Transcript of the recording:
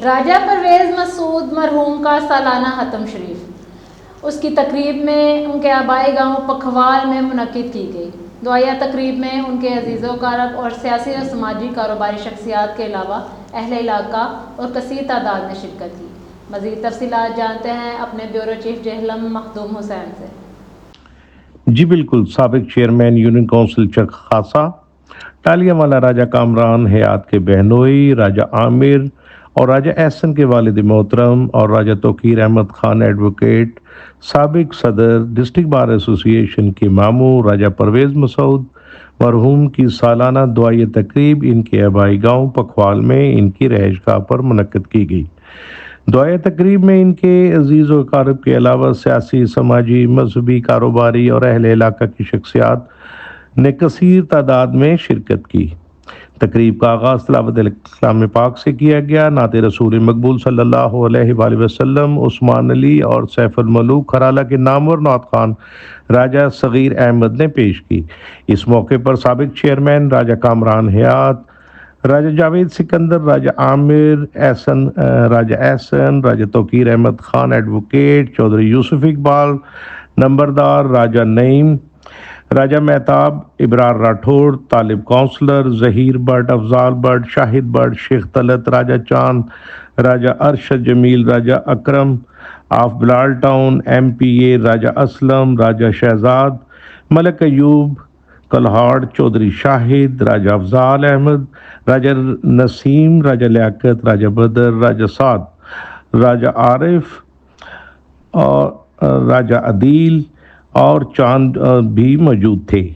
راجہ پرویز مسعود مرحوم کا سالانہ ختم شریف اس کی تقریب میں ان کے آبائی گاؤں پکھوال میں منعقد کی گئی۔ دعائیہ تقریب میں ان کے عزیز و اقارب اور سیاسی اور سماجی کاروباری شخصیات کے علاوہ اہل علاقہ اور کثیر تعداد نے شرکت کی۔ مزید تفصیلات جانتے ہیں اپنے بیورو چیف جہلم مخدوم حسین سے۔ جی بالکل، سابق چیئرمین یونین کونسل چک خاصا ٹالیاں والا راجہ کامران حیات کے بہنوئی راجہ عامر اور راجہ احسن کے والد محترم اور راجہ توقیر احمد خان ایڈوکیٹ سابق صدر ڈسٹرکٹ بار ایسوسی ایشن کے ماموں راجہ پرویز مسعود مرحوم کی سالانہ دعائیہ تقریب ان کے آبائی گاؤں پکھوال میں ان کی رہائش گاہ پر منعقد کی گئی۔ دعائیہ تقریب میں ان کے عزیز و اقارب کے علاوہ سیاسی، سماجی، مذہبی، کاروباری اور اہل علاقہ کی شخصیات نے کثیر تعداد میں شرکت کی۔ تقریب کا آغاز تلاوت کلام پاک سے کیا گیا۔ نعت رسول مقبول صلی اللہ علیہ وآلہ وسلم عثمان علی اور سیف الملوک کھرالہ کے نامور نعت خوان راجہ صغیر احمد نے پیش کی۔ اس موقع پر سابق چیئرمین راجہ کامران حیات راجہ جاوید سکندر، راجہ عامر راجہ احسن، راجہ توقیر احمد خان ایڈوکیٹ، چودھری یوسف اقبال نمبردار، Raja Naeem, Raja Mehtab, Abrar Rathore, Talib councillor, Zaheer Butt, Afzaal Butt, Shahid Butt, Sheikh Talat, Raja Chand, Raja Arshad Jamil, Raja Akram of Bilal town, M P A Raja Aslam, Raja Shahzad, Malik Ayub Kalhar, Chaudhry Shahid, Raja Afzaal Ahmed, Raja Naseem, Raja Liaquat, Raja Badar, Raja Saad, راجہ عارف اور راجہ عدیل اور چاند بھی موجود تھے۔